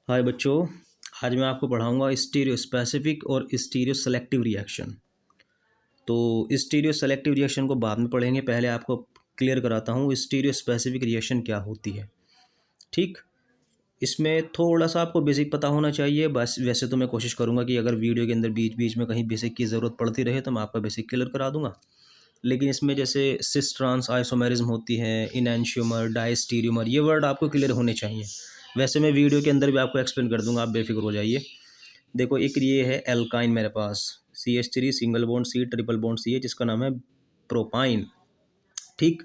हाय बच्चों। आज मैं आपको पढ़ाऊंगा स्टीरियो स्पेसिफिक और स्टीरियो सेलेक्टिव रिएक्शन। तो स्टीरियो सेलेक्टिव रिएक्शन को बाद में पढ़ेंगे, पहले आपको क्लियर कराता हूँ स्टीरियो स्पेसिफिक रिएक्शन क्या होती है। ठीक, इसमें थोड़ा सा आपको बेसिक पता होना चाहिए बस। वैसे तो मैं कोशिश करूँगा कि अगर वीडियो के अंदर बीच बीच में कहीं बेसिक की ज़रूरत पड़ती रहे तो मैं आपका बेसिक क्लियर करा दूंगा। लेकिन इसमें जैसे सिस ट्रांस आइसोमेरिज्म होती है, इनैंशियोमर, डायस्टीरियोमर, ये वर्ड आपको क्लियर होने चाहिए। वैसे मैं वीडियो के अंदर भी आपको एक्सप्लेन कर दूंगा, आप बेफिक्र हो जाइए। देखो, एक ये है एल्काइन मेरे पास, CH3 single bond C triple bond C है, जिसका नाम है प्रोपाइन। ठीक,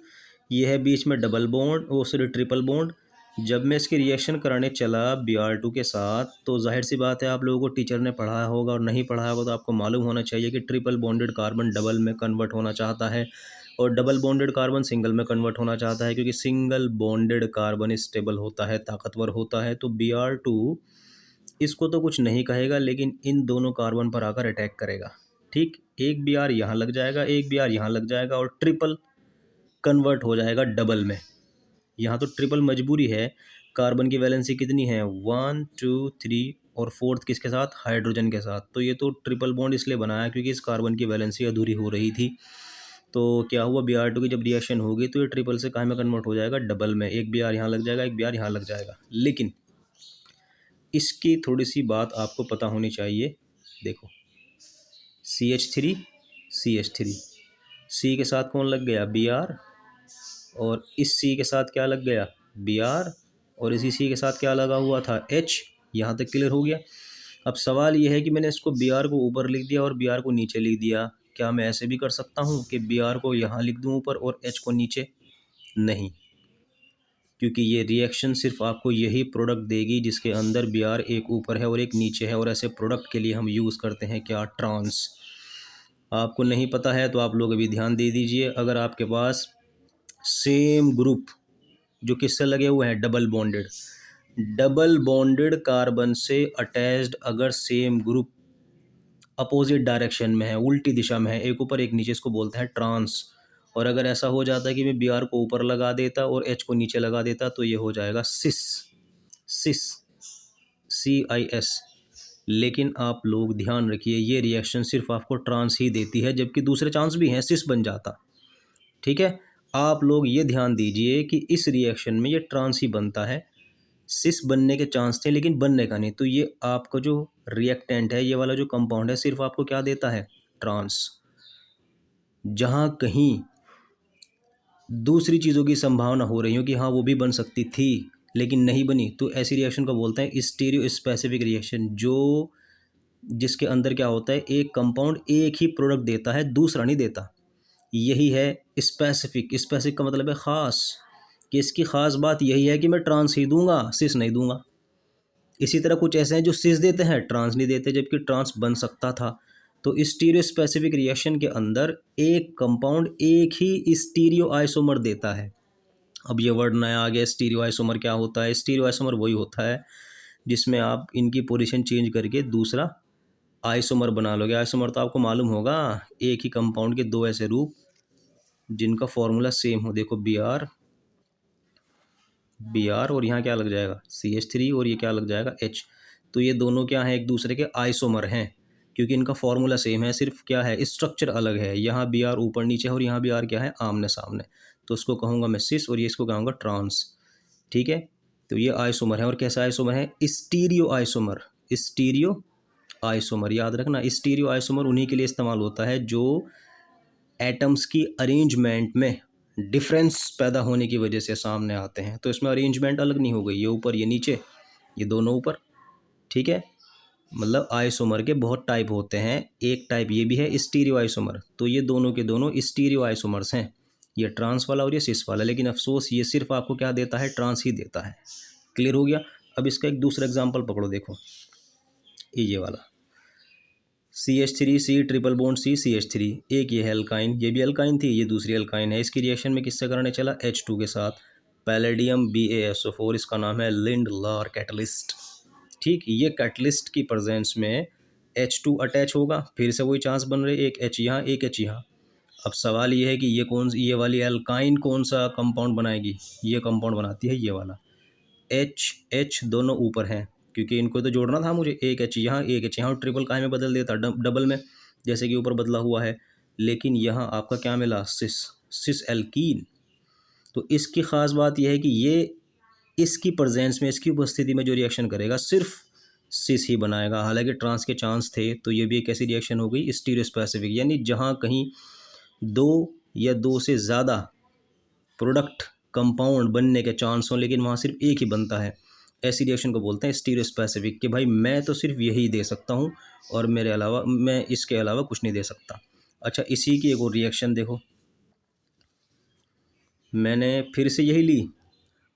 ये है बीच में डबल बॉन्ड, वो सॉरी ट्रिपल बॉन्ड। जब मैं इसकी रिएक्शन कराने चला Br2 के साथ, तो जाहिर सी बात है आप लोगों को टीचर ने पढ़ाया होगा, और नहीं पढ़ाया होगा तो आपको मालूम होना चाहिए कि ट्रिपल बॉन्डेड कार्बन डबल में कन्वर्ट होना चाहता है और डबल बॉन्डेड कार्बन सिंगल में कन्वर्ट होना चाहता है, क्योंकि सिंगल बॉन्डेड कार्बन स्टेबल होता है, ताकतवर होता है। तो Br2 इसको तो कुछ नहीं कहेगा, लेकिन इन दोनों कार्बन पर आकर अटैक करेगा। ठीक, एक Br यहाँ लग जाएगा, एक Br यहाँ लग जाएगा और ट्रिपल कन्वर्ट हो जाएगा डबल में। यहाँ तो ट्रिपल मजबूरी है। कार्बन की वैलेंसी कितनी है, 1 2 3, और फोर्थ किसके साथ, हाइड्रोजन के साथ। तो ये तो ट्रिपल बॉन्ड इसलिए बनाया क्योंकि इस कार्बन की वैलेंसी अधूरी हो रही थी। तो क्या हुआ, Br2 की जब रिएक्शन होगी तो ये ट्रिपल से कहाँ में कन्वर्ट हो जाएगा, डबल में। एक Br यहाँ लग जाएगा, एक Br यहाँ लग जाएगा। लेकिन इसकी थोड़ी सी बात आपको पता होनी चाहिए। देखो, CH3 CH3, C के साथ कौन लग गया, Br, और इस C के साथ क्या लग गया, Br, और इसी C के साथ क्या लगा हुआ था, H। यहाँ तक क्लियर हो गया। अब सवाल ये है कि मैंने इसको Br को ऊपर लिख दिया और Br को नीचे लिख दिया। क्या मैं ऐसे भी कर सकता हूँ कि Br को यहाँ लिख दूँ ऊपर और H को नीचे? नहीं, क्योंकि ये रिएक्शन सिर्फ आपको यही प्रोडक्ट देगी जिसके अंदर Br एक ऊपर है और एक नीचे है, और ऐसे प्रोडक्ट के लिए हम यूज़ करते हैं क्या, ट्रांस। आपको नहीं पता है तो आप लोग अभी ध्यान दे दीजिए। अगर आपके पास सेम ग्रुप जो किससे लगे हुए हैं, डबल बॉन्डेड कार्बन से अटैच्ड, अगर सेम ग्रुप अपोजिट डायरेक्शन में है, उल्टी दिशा में है, एक ऊपर एक नीचे, इसको बोलते हैं ट्रांस। और अगर ऐसा हो जाता है कि मैं Br को ऊपर लगा देता और H को नीचे लगा देता, तो ये हो जाएगा सिस, सिस, CIS। लेकिन आप लोग ध्यान रखिए, ये रिएक्शन सिर्फ आपको ट्रांस ही देती है, जबकि दूसरे चांस भी हैं, सिस बन जाता। ठीक है, आप लोग ये ध्यान दीजिए कि इस रिएक्शन में ये ट्रांस ही बनता है। सिस बनने के चांस थे लेकिन बनने का नहीं। तो ये आपका जो रिएक्टेंट है, ये वाला जो कंपाउंड है, सिर्फ आपको क्या देता है, ट्रांस। जहाँ कहीं दूसरी चीज़ों की संभावना हो रही हो कि हाँ वो भी बन सकती थी लेकिन नहीं बनी, तो ऐसी रिएक्शन को बोलते हैं स्टीरियो स्पेसिफिक रिएक्शन, जो जिसके अंदर क्या होता है, एक कंपाउंड एक ही प्रोडक्ट देता है, दूसरा नहीं देता। यही है स्पेसिफिक। स्पेसिफिक का मतलब है ख़ास, कि इसकी ख़ास बात यही है कि मैं ट्रांस ही दूंगा, सिस नहीं दूंगा। इसी तरह कुछ ऐसे हैं जो सिस देते हैं, ट्रांस नहीं देते, जबकि ट्रांस बन सकता था। तो स्टीरियो स्पेसिफिक रिएक्शन के अंदर एक कंपाउंड एक ही स्टीरियो आइसोमर देता है। अब ये वर्ड नया आ गया, स्टीरियो आइसोमर क्या होता है। स्टीरियो आइसोमर वही होता है जिसमें आप इनकी पोजीशन चेंज करके दूसरा आइसोमर बना लोगे। आइसोमर तो आपको मालूम होगा, एक ही कंपाउंड के दो ऐसे रूप जिनका फॉर्मूला सेम हो। देखो Br, और यहाँ क्या लग जाएगा, CH3, और ये क्या लग जाएगा, H। तो ये दोनों क्या हैं, एक दूसरे के आइसोमर हैं, क्योंकि इनका फॉर्मूला सेम है, सिर्फ क्या है, स्ट्रक्चर अलग है। यहाँ Br ऊपर नीचे है और यहाँ Br क्या है, आमने सामने। तो उसको कहूँगा मैं सिस और ये इसको कहूँगा ट्रांस। ठीक है, तो ये आइसोमर है। और कैसा आइसोमर है, स्टीरियो आइसोमर। स्टीरियो आइसोमर याद रखना, स्टीरियो आइसोमर उन्हीं के लिए इस्तेमाल होता है जो एटम्स की अरेंजमेंट में डिफरेंस पैदा होने की वजह से सामने आते हैं। तो इसमें अरेंजमेंट अलग नहीं हो गई, ये ऊपर ये नीचे, ये दोनों ऊपर। ठीक है, मतलब आइसोमर के बहुत टाइप होते हैं, एक टाइप ये भी है स्टीरियो आइसोमर। तो ये दोनों के दोनों स्टीरियो आइसोमर्स हैं, ये ट्रांस वाला और ये सिस वाला। लेकिन अफसोस ये सिर्फ आपको क्या देता है, ट्रांस ही देता है। क्लियर हो गया। अब इसका एक दूसरा एग्जाम्पल पकड़ो, देखो ये वाला CH3 C triple bond CH3, एक ये है एल्काइन, ये भी एल्काइन थी, ये दूसरी एल्काइन है। इसकी रिएक्शन में किससे करने चला, H2 के साथ, पैलेडियम BaSO4, इसका नाम है लिंडलार कैटलिस्ट। ठीक, ये कैटलिस्ट की प्रेजेंस में H2 अटैच होगा, फिर से वही चांस बन रहे, एक H यहाँ एक H यहाँ। अब सवाल ये है कि ये वाली एल्काइन कौन सा कंपाउंड बनाएगी, ये कंपाउंड बनाती है ये वाला, H दोनों ऊपर हैं, क्योंकि इनको तो जोड़ना था मुझे, एक एच यहाँ एक एच यहाँ, ट्रिपल काहे में बदल देता डबल में, जैसे कि ऊपर बदला हुआ है। लेकिन यहाँ आपका क्या मिला, सिस, सिस एल्कीन। तो इसकी ख़ास बात यह है कि ये इसकी प्रेजेंस में, इसकी उपस्थिति में जो रिएक्शन करेगा सिर्फ सिस ही बनाएगा। हालांकि ट्रांस के चांस थे, तो ये भी एक ऐसी रिएक्शन हो गई स्टीरियोस्पेसिफिक, यानी जहाँ कहीं दो या दो से ज़्यादा प्रोडक्ट कंपाउंड बनने के चांस हों लेकिन वहाँ सिर्फ एक ही बनता है, ऐसी रिएक्शन को बोलते हैं स्टीरियोस्पेसिफिक, कि भाई मैं तो सिर्फ यही दे सकता हूँ और मेरे अलावा, मैं इसके अलावा कुछ नहीं दे सकता। अच्छा, इसी की एक और रिएक्शन देखो, मैंने फिर से यही ली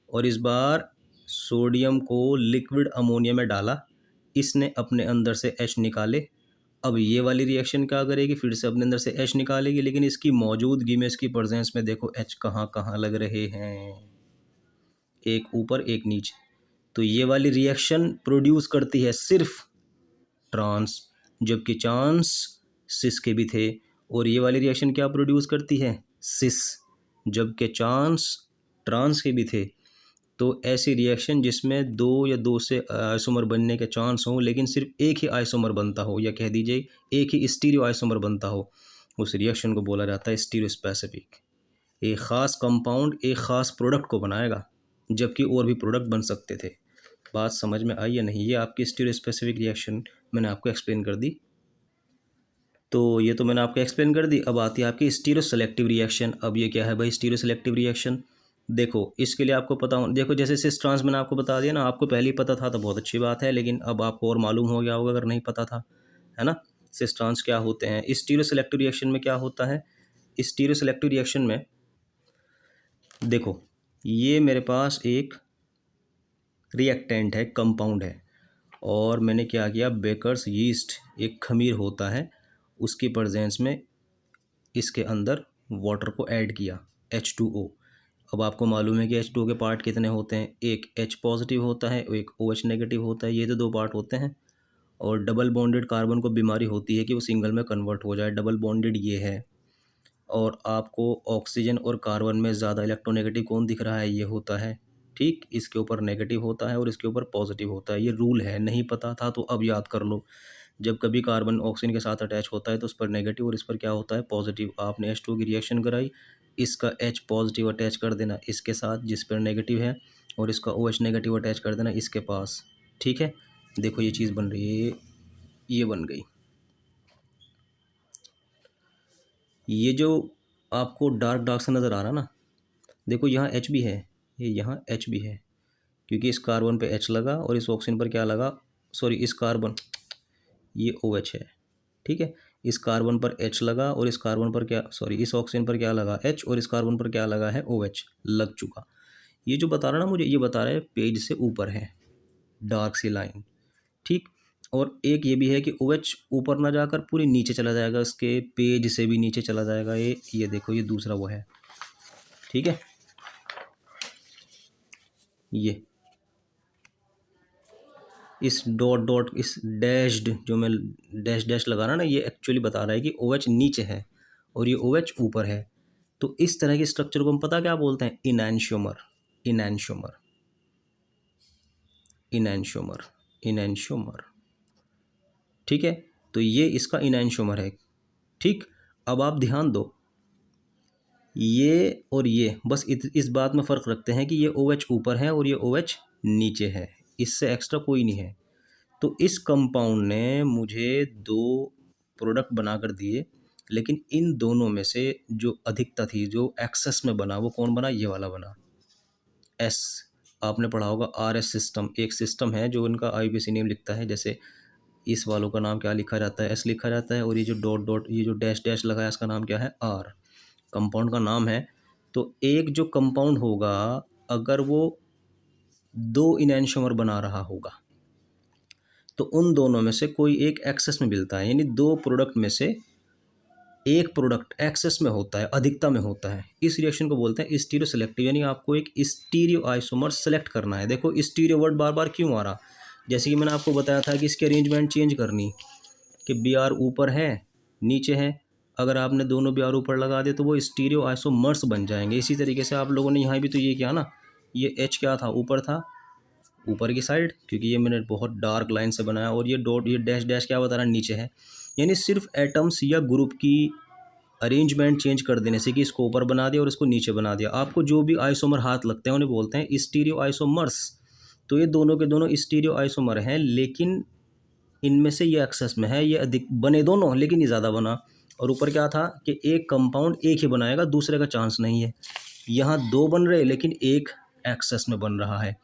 और इस बार सोडियम को लिक्विड अमोनिया में डाला, इसने अपने अंदर से H निकाले। अब ये वाली रिएक्शन क्या करेगी, फिर से अपने अंदर से H निकालेगी, लेकिन इसकी मौजूदगी में, इसकी प्रेजेंस में देखो H कहाँ कहाँ लग रहे हैं, एक ऊपर एक नीचे। तो ये वाली रिएक्शन प्रोड्यूस करती है सिर्फ ट्रांस, जबकि चांस सिस के भी थे। और ये वाली रिएक्शन क्या प्रोड्यूस करती है, सिस, जबकि चांस ट्रांस के भी थे। तो ऐसी रिएक्शन जिसमें दो या दो से आइसोमर बनने के चांस हों लेकिन सिर्फ एक ही आइसोमर बनता हो, या कह दीजिए एक ही स्टीरियो आइसोमर बनता हो, उस रिएक्शन को बोला जाता है स्टीरियोस्पेसिफिक। एक ख़ास कंपाउंड एक ख़ास प्रोडक्ट को बनाएगा, जबकि और भी प्रोडक्ट बन सकते थे। बात समझ में आई या नहीं? ये आपकी स्टीरियोस्पेसिफिक रिएक्शन मैंने आपको एक्सप्लेन कर दी। तो ये तो मैंने आपको एक्सप्लेन कर दी। अब आती है आपकी स्टीरियो सेलेक्टिव रिएक्शन। अब ये क्या है भाई स्टीरियो सेलेक्टिव रिएक्शन? देखो, इसके लिए आपको पता हो, देखो जैसे सिस ट्रांस मैंने आपको बता दिया ना, आपको पहले ही पता था तो बहुत अच्छी बात है, लेकिन अब आपको और मालूम हो गया होगा अगर नहीं पता था, है ना। सिस ट्रांस क्या होते हैं, स्टीरियो सेलेक्टिव रिएक्शन में क्या होता है, स्टीरियो सेलेक्टिव रिएक्शन में देखो, ये मेरे पास एक रिएक्टेंट है, कंपाउंड है, और मैंने क्या किया, बेकर्स यीस्ट एक खमीर होता है, उसकी प्रेजेंस में इसके अंदर वाटर को ऐड किया, H2O। अब आपको मालूम है कि H2O के पार्ट कितने होते हैं, एक H पॉजिटिव होता है, एक OH नेगेटिव होता है, ये तो दो पार्ट होते हैं। और डबल बॉन्डेड कार्बन को बीमारी होती है कि वो सिंगल में कन्वर्ट हो जाए, डबल बॉन्डेड ये है। और आपको ऑक्सीजन और कार्बन में ज़्यादा इलेक्ट्रोनेगेटिव कौन दिख रहा है, ये होता है, ठीक, इसके ऊपर नेगेटिव होता है और इसके ऊपर पॉजिटिव होता है। ये रूल है, नहीं पता था तो अब याद कर लो। जब कभी कार्बन ऑक्सीजन के साथ अटैच होता है तो उस पर नेगेटिव और इस पर क्या होता है, पॉजिटिव। आपने H2 की रिएक्शन कराई, इसका H पॉजिटिव अटैच कर देना इसके साथ जिस पर नेगेटिव है, और इसका OH नेगेटिव अटैच कर देना इसके पास, ठीक है। देखो ये चीज़ बन रही है, ये बन गई। ये जो आपको डार्क डार्क सा नज़र आ रहा ना, देखो यहाँ H भी है, ये यहाँ H भी है, क्योंकि इस कार्बन पे H लगा और इस ऑक्सीजन पर क्या लगा, सॉरी इस कार्बन, ये OH है, ठीक है। इस कार्बन पर H लगा और इस कार्बन पर क्या, सॉरी इस ऑक्सीजन पर क्या लगा, H, और इस कार्बन पर क्या लगा है, OH लग चुका। ये जो बता रहा ना मुझे, ये बता रहा है पेज से ऊपर है डार्क सी लाइन, ठीक। और एक ये भी है कि OH ऊपर ना जाकर पूरी नीचे चला जाएगा, इसके पेज से भी नीचे चला जाएगा। ये देखो, ये दूसरा वो है, ठीक है। ये इस डॉट डॉट, इस डैश्ड जो मैं डैश डैश लगा रहा ना, ये एक्चुअली बता रहा है कि OH नीचे है और ये OH ऊपर है। तो इस तरह के स्ट्रक्चर को हम पता क्या बोलते हैं, इनैंशियोमर, इनैंशियोमर, इनैंशियोमर, इनैंशियोमर, ठीक है। तो ये इसका इनैंशियोमर है, ठीक। अब आप ध्यान दो, ये और ये बस इस बात में फ़र्क रखते हैं कि ये OH ऊपर है और ये OH नीचे है, इससे एक्स्ट्रा कोई नहीं है। तो इस कंपाउंड ने मुझे दो प्रोडक्ट बना कर दिए, लेकिन इन दोनों में से जो अधिकता थी, जो एक्सेस में बना, वो कौन बना, ये वाला बना, एस। आपने पढ़ा होगा RS सिस्टम, एक सिस्टम है जो इनका IUPAC नेम लिखता है, जैसे इस वालों का नाम क्या लिखा जाता है, S लिखा जाता है, और ये जो डॉट डॉट, ये जो डैश डैश लगा है, इसका नाम क्या है, R, कंपाउंड का नाम है। तो एक जो कंपाउंड होगा, अगर वो दो इनैंशियोमर बना रहा होगा तो उन दोनों में से कोई एक एक्सेस में मिलता है, यानी दो प्रोडक्ट में से एक प्रोडक्ट एक्सेस में होता है, अधिकता में होता है। इस रिएक्शन को बोलते हैं स्टीरियो सेलेक्टिव, यानी आपको एक स्टीरियो आइसोमर सेलेक्ट करना है। देखो स्टीरियो वर्ड बार बार क्यों आ रहा, जैसे कि मैंने आपको बताया था कि इसकी अरेंजमेंट चेंज करनी, कि BR ऊपर है नीचे है, अगर आपने दोनों BR ऊपर लगा दिए तो वो स्टीरियो आइसोमर्स बन जाएंगे। इसी तरीके से आप लोगों ने यहाँ भी तो ये किया ना, ये H क्या था, ऊपर था, ऊपर की साइड, क्योंकि ये मैंने बहुत डार्क लाइन से बनाया, और ये डॉट, ये डैश डैश क्या बता रहा है, नीचे है। यानी सिर्फ एटम्स या ग्रुप की अरेंजमेंट चेंज कर देने से कि इसको ऊपर बना दिया और इसको नीचे बना दिया, आपको जो भी आइसोमर हाथ लगते हैं उन्हें बोलते हैं स्टीरियो आइसोमर्स। तो ये दोनों के दोनों स्टीरियो आइसोमर हैं, लेकिन इनमें से ये एक्सेस में है, ये अधिक बने दोनों, लेकिन ये ज़्यादा बना। और ऊपर क्या था कि एक कंपाउंड एक ही बनाएगा, दूसरे का चांस नहीं है। यहाँ दो बन रहे लेकिन एक एक्सेस में बन रहा है।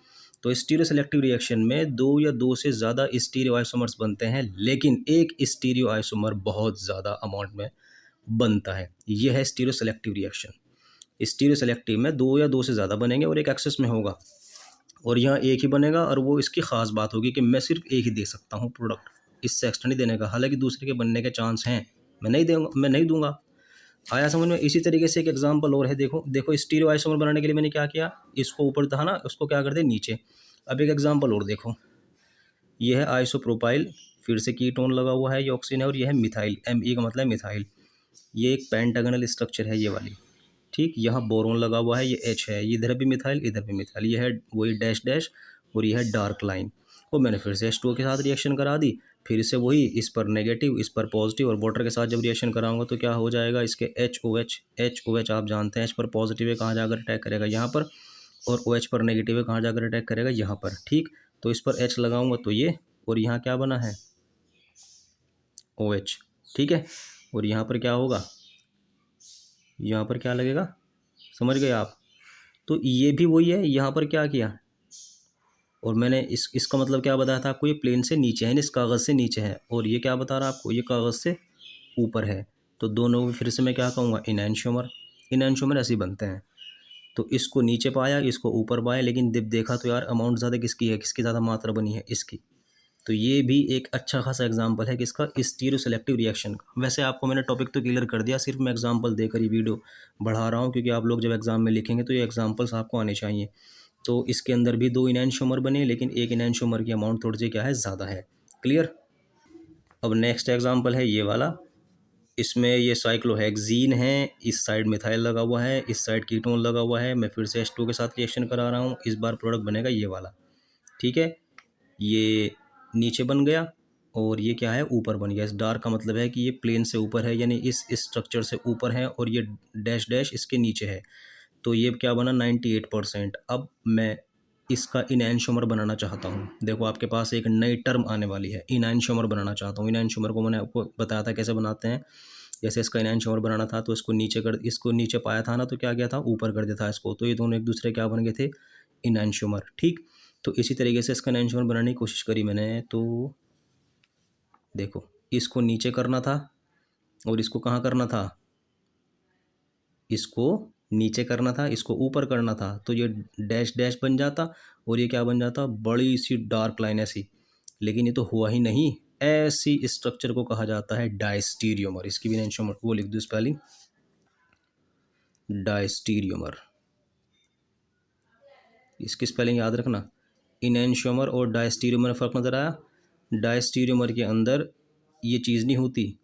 तो स्टीरियो सेलेक्टिव रिएक्शन में दो या दो से ज़्यादा स्टीरियो आइसोमर्स बनते हैं, लेकिन एक स्टीरियो आइसोमर बहुत ज़्यादा अमाउंट में बनता है। यह है stereo selective reaction. Stereo selective में दो या दो से ज़्यादा बनेंगे और एक एक्सेस में होगा, और यहाँ एक ही बनेगा, और वो इसकी ख़ास बात होगी कि मैं सिर्फ एक ही दे सकता हूँ प्रोडक्ट, इससे एक्स्ट्रा नहीं देने का। हालांकि दूसरे के बनने के चांस हैं, मैं नहीं दूंगा। आया समझ में? इसी तरीके से एक एग्जांपल और है, देखो देखो स्टीरियो आइसोमर बनाने के लिए मैंने क्या किया, इसको ऊपर था ना, उसको क्या कर दे नीचे। अब एक एग्जांपल और देखो, ये है आइसोप्रोपाइल, फिर से कीटोन लगा हुआ है, ये ऑक्सीजन है, और ये है मिथाइल, Me का मतलब मिथाइल। ये एक पेंटागनल स्ट्रक्चर है ये वाली, ठीक। यहाँ बोरोन लगा हुआ है, ये H है, ये इधर भी मिथाइल, इधर भी मिथाइल, ये है वही डैश डैश, और ये है डार्क लाइन। और मैंने फिर से H2O के साथ रिएक्शन करा दी, फिर से वही, इस पर नेगेटिव, इस पर पॉजिटिव, और वाटर के साथ जब रिएक्शन कराऊंगा तो क्या हो जाएगा, इसके HOH आप जानते हैं H पर पॉजिटिव है, कहाँ जाकर अटैक करेगा, यहाँ पर, और OH पर नेगेटिव है, कहाँ जाकर अटैक करेगा, यहाँ पर, ठीक। तो इस पर H लगाऊंगा तो ये, और यहाँ क्या बना है OH, ठीक है। और यहाँ पर क्या होगा, यहाँ पर क्या लगेगा, समझ गए आप? तो ये भी वही है, यहाँ पर क्या किया, और मैंने इसका मतलब क्या बताया था आपको, ये प्लेन से नीचे है, इस कागज़ से नीचे है, और ये क्या बता रहा है आपको, ये कागज़ से ऊपर है। तो दोनों को फिर से मैं क्या कहूँगा, इनैंशियोमर। इनैंशियोमर ऐसे ही बनते हैं। तो इसको नीचे पाया, इसको ऊपर पाया, लेकिन जब देखा तो यार अमाउंट ज़्यादा किसकी है, किसकी ज़्यादा मात्रा बनी है, इसकी। तो ये भी एक अच्छा खासा एग्जाम्पल है किसका, स्टीरियो सेलेक्टिव रिएक्शन का। वैसे आपको मैंने टॉपिक तो क्लियर कर दिया, सिर्फ मैं एग्जाम्पल देकर ही वीडियो बढ़ा रहा हूँ, क्योंकि आप लोग जब एग्जाम में लिखेंगे तो ये एग्जाम्पल्स आपको आने चाहिए। तो इसके अंदर भी दो इनैंशियोमर बने, लेकिन एक इनैंशियोमर की अमाउंट थोड़ी सी क्या है, ज़्यादा है। क्लियर? अब नेक्स्ट एग्जाम्पल है ये वाला, इसमें ये साइक्लोहेक्सीन है, इस साइड मिथाइल लगा हुआ है, इस साइड कीटोन लगा हुआ है। मैं फिर से H2 के साथ रिएक्शन करा रहा हूँ, इस बार प्रोडक्ट बनेगा ये वाला, ठीक है। ये नीचे बन गया, और ये क्या है, ऊपर बन गया। इस डार्क का मतलब है कि ये प्लेन से ऊपर है, यानी इस स्ट्रक्चर से ऊपर है, और ये डैश डैश इसके नीचे है। तो ये क्या बना, 98%। अब मैं इसका इनैंशियोमर बनाना चाहता हूँ। देखो आपके पास एक नई टर्म आने वाली है, इनैंशियोमर बनाना चाहता हूँ। इनैंशियोमर को मैंने आपको बताया था कैसे बनाते हैं। जैसे इसका इनैंशियोमर बनाना था तो इसको नीचे पाया था ना, तो क्या किया था, ऊपर कर दिया था इसको। तो ये दोनों एक दूसरे क्या बन गए थे, इनैंशियोमर, ठीक। तो इसी तरीके से इसका इनैंशियोमर बनाने की कोशिश करी मैंने। तो देखो, इसको नीचे करना था, और इसको कहाँ करना था, इसको नीचे करना था, इसको ऊपर करना था। तो ये डैश डैश बन जाता, और ये क्या बन जाता, बड़ी सी डार्क लाइन ऐसी। लेकिन ये तो हुआ ही नहीं। ऐसी स्ट्रक्चर को कहा जाता है डायस्टीरियोमर। इसकी भी इनैंशियोमर वो लिख दो स्पेलिंग, डायस्टीरियोमर। इसकी स्पेलिंग याद रखना। इनैंशियोमर और डायस्टीरियोमर में फ़र्क नज़र आया? डायस्टीरियोमर के अंदर ये चीज़ नहीं होती।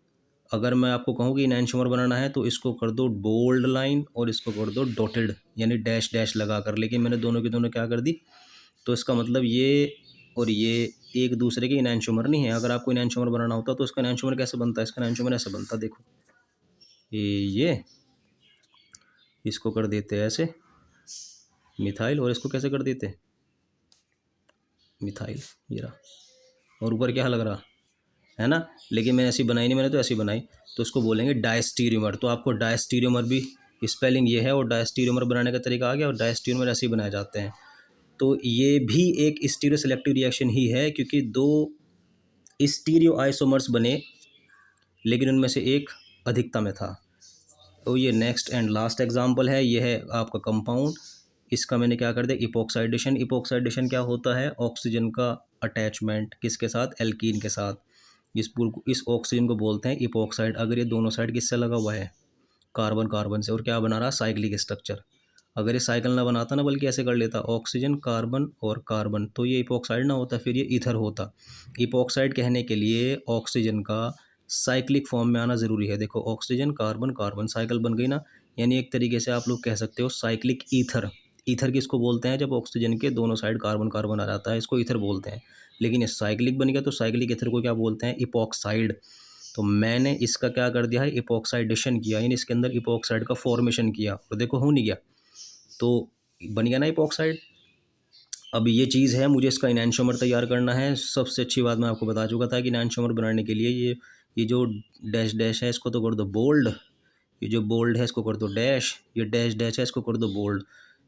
अगर मैं आपको कहूँ कि इनैंशियोमर बनाना है तो इसको कर दो बोल्ड लाइन, और इसको कर दो डॉटेड, यानी डैश डैश लगा कर। लेकिन मैंने दोनों की दोनों क्या कर दी, तो इसका मतलब ये और ये एक दूसरे के इनैंशियोमर नहीं है। अगर आपको इनैंशियोमर बनाना होता तो इसका इनैंशियोमर कैसे बनता है, इसका इनैंशियोमर ऐसे बनता, देखो ये इसको कर देते ऐसे मिथाइल, और इसको कैसे कर देते मिथाइल, ये रहा। और ऊपर क्या लग रहा है ना। लेकिन मैंने ऐसी बनाई नहीं, मैंने तो ऐसी बनाई। तो इसको बोलेंगे डायस्टीरियोमर। तो आपको डायस्टीरियोमर भी स्पेलिंग ये है, और डायस्टीरियोमर बनाने का तरीका आ गया, और डायस्टीरियोमर ऐसे ही बनाए जाते हैं। तो ये भी एक स्टीरियो सेलेक्टिव रिएक्शन ही है, क्योंकि दो स्टीरियो आइसोमर्स बने, लेकिन उनमें से एक अधिकता में था। तो ये नेक्स्ट एंड लास्ट एग्जाम्पल है, ये है आपका कंपाउंड। इसका मैंने क्या कर दिया, इपोक्साइडेशन। इपोक्साइडेशन क्या होता है, ऑक्सीजन का अटैचमेंट किसके साथ, एल्कीन के साथ। इस ऑक्सीजन को बोलते हैं इपोक्साइड। अगर ये दोनों साइड किससे लगा हुआ है, कार्बन कार्बन से, और क्या बना रहा, साइक्लिक स्ट्रक्चर। अगर ये साइकिल ना बनाता ना, बल्कि ऐसे कर लेता, ऑक्सीजन कार्बन और कार्बन, तो ये इपोक्साइड ना होता, फिर ये ईथर होता। इपोक्साइड कहने के लिए ऑक्सीजन का साइक्लिक फॉर्म में आना ज़रूरी है। देखो, ऑक्सीजन कार्बन कार्बन साइकिल बन गई ना, यानी एक तरीके से आप लोग कह सकते हो साइक्लिक ईथर। ईथर किसको बोलते हैं? जब ऑक्सीजन के दोनों साइड कार्बन कार्बन आ जाता है, इसको ईथर बोलते हैं। लेकिन ये साइक्लिक बन गया तो साइक्लिक ईथर को क्या बोलते हैं? इपॉक्साइड। तो मैंने इसका क्या कर दिया है? इपॉक्साइडेशन किया, यानी इसके अंदर इपॉक्साइड का फॉर्मेशन किया, तो देखो हो नहीं गया, तो बन गया ना इपॉक्साइड। अब ये चीज़ है, मुझे इसका इनैंशियोमर तैयार करना है। सबसे अच्छी बात मैं आपको बता चुका था कि इनैंशियोमर बनाने के लिए ये जो डैश डैश है इसको तो कर दो बोल्ड, ये जो बोल्ड है इसको कर दो डैश, ये डैश डैश है इसको कर दो बोल्ड।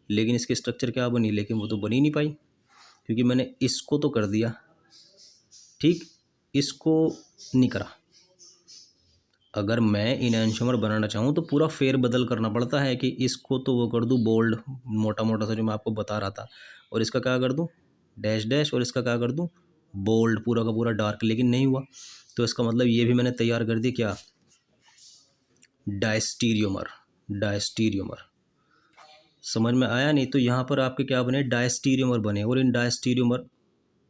लेकिन इसकी स्ट्रक्चर क्या बनी? लेकिन वो तो बनी नहीं पाई, क्योंकि मैंने इसको तो कर दिया, ठीक, इसको नहीं करा। अगर मैं इनैंशियोमर बनाना चाहूँ तो पूरा फेर बदल करना पड़ता है कि इसको तो वो कर दूँ बोल्ड, मोटा मोटा सा जो मैं आपको बता रहा था, और इसका क्या कर दूँ? डैश डैश, और इसका क्या कर दूँ? बोल्ड, पूरा का पूरा डार्क। लेकिन नहीं हुआ, तो इसका मतलब ये भी मैंने तैयार कर दी क्या? डायस्टीरियोमर। डायस्टीरियोमर समझ में आया? नहीं तो यहाँ पर आपके क्या बने? डायस्टीरियोमर बने, और इन डायस्टीरियोमर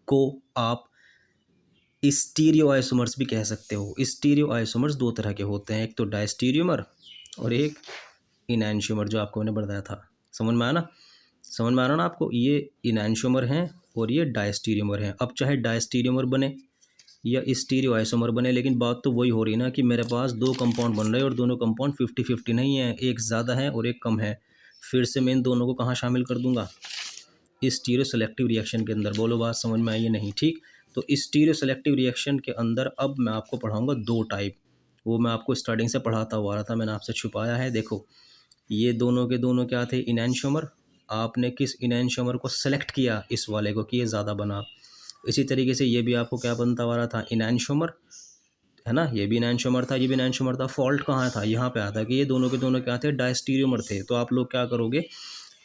को आप स्टीरियो आइसोमर्स भी कह सकते हो। स्टीरियो आइसोमर्स दो तरह के होते हैं, एक तो डायस्टीरियोमर और एक इनैंशियोमर, जो आपको मैंने बताया था। समझ में आया ना? समझ में आ रहा ना आपको? ये इनैंशियोमर हैं और ये डायस्टीरियोमर हैं। अब चाहे डायस्टीरियोमर बने या स्टीरियो आइसोमर बने, लेकिन बात तो वही हो रही ना कि मेरे पास दो कंपाउंड बन रहे हैं और दोनों कंपाउंड 50-50 नहीं है, एक ज़्यादा है और एक कम है। फिर से मैं इन दोनों को कहाँ शामिल कर दूंगा? स्टीरियो सेलेक्टिव रिएक्शन के अंदर। बोलो बात समझ में आई है? नहीं, ठीक। तो स्टीरियो सेलेक्टिव रिएक्शन के अंदर अब मैं आपको पढ़ाऊंगा दो टाइप, वो मैं आपको स्टार्टिंग से पढ़ाता हुआ आ रहा था, मैंने आपसे छुपाया है। देखो, ये दोनों के दोनों क्या थे? इनैंशियोमर। आपने किस इनैंशियोमर को सेलेक्ट किया? इस वाले को, कि ये ज़्यादा बना। इसी तरीके से ये भी आपको क्या बनता हुआ रहा था? इनैंशियोमर, है ना? ये भी इनैंशियोमर था, ये भी इनैंशियोमर था। फॉल्ट कहाँ था? यहाँ पे आता कि ये दोनों के दोनों क्या थे? डायस्टीरियोमर थे। तो आप लोग क्या करोगे?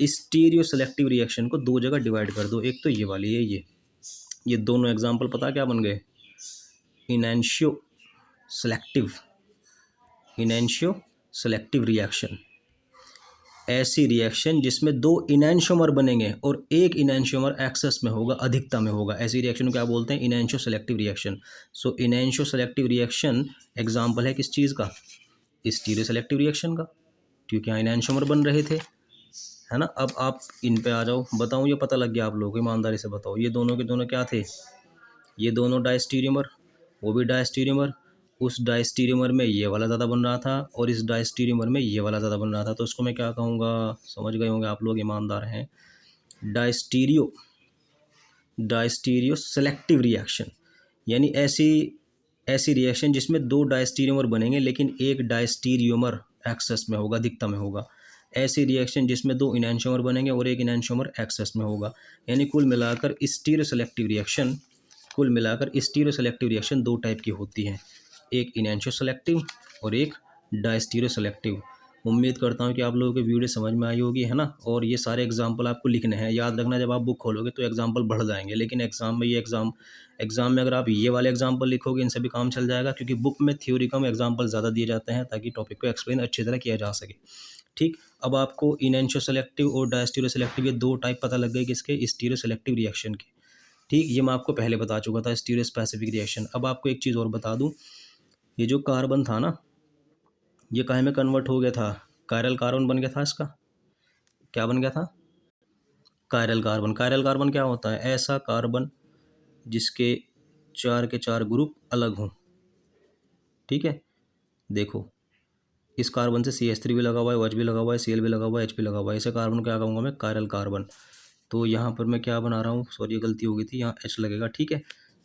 स्टीरियो सेलेक्टिव रिएक्शन को दो जगह डिवाइड कर दो, एक तो ये वाली है, ये दोनों एग्जाम्पल पता क्या बन गए? इनैंशियो सेलेक्टिव, इनैंशियो सेलेक्टिव रिएक्शन। ऐसी रिएक्शन जिसमें दो इनैंशियोमर बनेंगे और एक इनैंशियोमर एक्सेस में होगा, अधिकता में होगा, ऐसी रिएक्शन को क्या बोलते हैं? इनैंशियो सेलेक्टिव रिएक्शन। सो इनैंशियो सेलेक्टिव रिएक्शन एग्जाम्पल है किस चीज़ का? स्टीरियो सेलेक्टिव रिएक्शन का, क्योंकि यहाँ इनैंशियोमर बन रहे थे, है ना? अब आप इन पे आ जाओ, बताऊँ, ये पता लग गया आप लोगों को? ईमानदारी से बताओ, ये दोनों के दोनों क्या थे? ये दोनों डायस्टीरियोमर, वो भी डायस्टीरियोमर। उस डायस्टीरियोमर में ये वाला ज़्यादा बन रहा था और इस डायस्टीरियोमर में ये वाला ज़्यादा बन रहा था, तो उसको मैं क्या कहूँगा? समझ गए होंगे आप लोग, ईमानदार हैं। डायस्टीरियो, डायस्टीरियो सेलेक्टिव रिएक्शन, यानी ऐसी ऐसी रिएक्शन जिसमें दो डायस्टीरियोमर बनेंगे लेकिन एक डायस्टीरियोमर एक्सेस में होगा, अधिकता में होगा। ऐसी रिएक्शन जिसमें दो इनैंशियोमर बनेंगे और एक इनैंशियोमर एक्सेस में होगा। यानी कुल मिलाकर स्टीरियो सेलेक्टिव रिएक्शन, कुल मिलाकर स्टीरियो सेलेक्टिव रिएक्शन दो टाइप की होती हैं, एक इनैंशियो सेलेक्टिव और एक डायस्टीरियो सेलेक्टिव। उम्मीद करता हूँ कि आप लोगों को वीडियो समझ में आई होगी, है ना? और ये सारे एग्जाम्पल आपको लिखने हैं, याद रखना, जब आप बुक खोलोगे तो एग्जाम्पल बढ़ जाएंगे, लेकिन एग्जाम में एग्जाम में अगर आप ये वाले एग्जाम्पल लिखोगे इनसे भी काम चल जाएगा, क्योंकि बुक में थ्योरी कम, एग्जाम्पल ज़्यादा दिए जाते हैं ताकि टॉपिक को एक्सप्लेन अच्छी तरह किया जा सके, ठीक। अब आपको इनैंशियो सेलेक्टिव और डायस्टीरियो सेलेक्टिव ये दो टाइप पता लग गए किसके? स्टीरियो सेलेक्टिव रिएक्शन के, ठीक। ये मैं आपको पहले बता चुका था, स्टीरियो स्पेसिफिक रिएक्शन। अब आपको एक चीज़ और बता दूँ, ये जो कार्बन था ना, ये काहे में कन्वर्ट हो गया था? कायरल कार्बन बन गया था इसका। क्या बन गया था? Chiral carbon. कायरल कार्बन क्या होता है? ऐसा कार्बन जिसके चार के चार ग्रुप अलग हों, ठीक है। देखो, इस कार्बन से CH3 भी लगा हुआ है, OH भी लगा हुआ है, Cl भी लगा हुआ है, H भी लगा हुआ है, इसे कार्बन को क्या कहूँगा मैं? Chiral carbon. तो यहाँ पर मैं क्या बना रहा हूँ? सॉरी, गलती हो गई थी, यहाँ H लगेगा, ठीक है।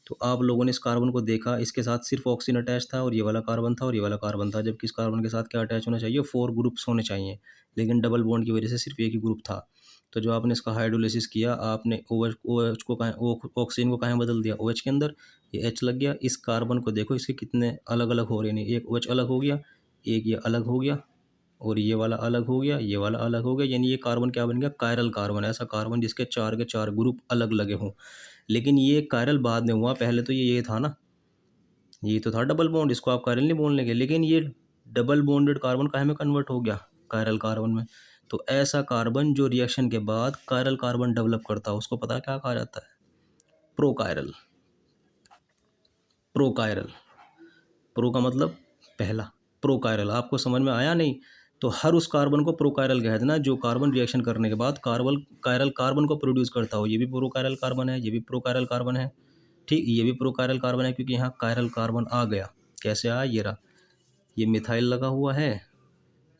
तो आप लोगों ने इस कार्बन को देखा, इसके साथ सिर्फ ऑक्सीजन अटैच था और ये वाला कार्बन था और ये वाला कार्बन था, जबकि इस कार्बन के साथ क्या अटैच होना चाहिए? 4 ग्रुप्स होने चाहिए, लेकिन डबल बॉन्ड की वजह से सिर्फ एक ही ग्रुप था। तो जो आपने इसका हाइड्रोलिसिस किया, आपने OH को कहाँ, ऑक्सीजन को कहाँ बदल दिया? OH के अंदर, ये H लग गया। इस कार्बन को देखो, इसके कितने अलग अलग हो रहे हैं, एक OH अलग हो गया, एक ये अलग हो गया और ये वाला अलग हो गया, ये वाला अलग हो गया, यानी ये कार्बन क्या बन गया? Chiral carbon. ऐसा कार्बन जिसके चार के चार ग्रुप अलग लगे हों। लेकिन ये कायरल बाद में हुआ, पहले तो ये था ना, ये तो था डबल बॉन्ड, इसको आप कायरल नहीं बोलने के, लेकिन ये डबल बॉन्डेड कार्बन काहे में कन्वर्ट हो गया? कायरल कार्बन में। तो ऐसा कार्बन जो रिएक्शन के बाद कायरल कार्बन डेवलप करता है उसको पता है क्या कहा जाता है? प्रोकायरल। प्रोकायरल, प्रो का मतलब पहला, प्रोकायरल। आपको समझ में आया नहीं? तो हर उस कार्बन को प्रोकायरल कह देना जो कार्बन रिएक्शन करने के बाद कायरल कार्बन को प्रोड्यूस करता हो। ये भी प्रोकायरल कार्बन है, ये भी प्रोकायरल कार्बन है, ठीक, ये भी प्रोकायरल कार्बन है क्योंकि यहाँ कायरल कार्बन आ गया। कैसे आया, ये रहा, ये मिथाइल लगा हुआ है,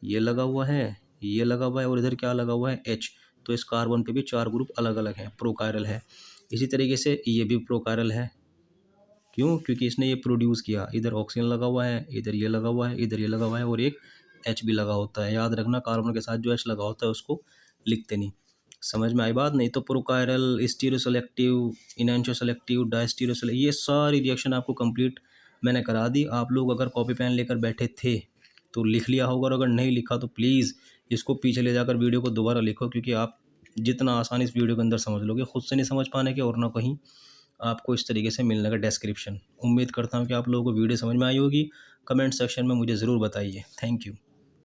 ये लगा हुआ है, ये लगा हुआ है और इधर क्या लगा हुआ है, H। तो इस कार्बन पे भी 4 ग्रुप अलग अलग हैं, प्रोकायरल है। इसी तरीके से ये भी प्रोकायरल है, क्यों, क्योंकि इसने ये प्रोड्यूस किया। इधर ऑक्सीजन लगा हुआ है, इधर ये लगा हुआ है, इधर ये लगा हुआ है और एक H भी लगा होता है। याद रखना कार्बन के साथ जो H लगा होता है उसको लिखते नहीं। समझ में आई बात? नहीं तो prochiral, stereo selective, enantio selective, diastereo selective, ये सारी रिएक्शन आपको कंप्लीट मैंने करा दी। आप लोग अगर कॉपी पेन लेकर बैठे थे तो लिख लिया होगा और अगर नहीं लिखा तो प्लीज़ इसको पीछे ले जाकर वीडियो को दोबारा लिखो, क्योंकि आप जितना आसानी इस वीडियो के अंदर समझ लोगे, खुद से नहीं समझ पाने के और ना कहीं आपको इस तरीके से मिलने का डिस्क्रिप्शन। उम्मीद करता हूँ कि आप लोगों को वीडियो समझ में आई होगी। कमेंट सेक्शन में मुझे ज़रूर बताइए। Thank you.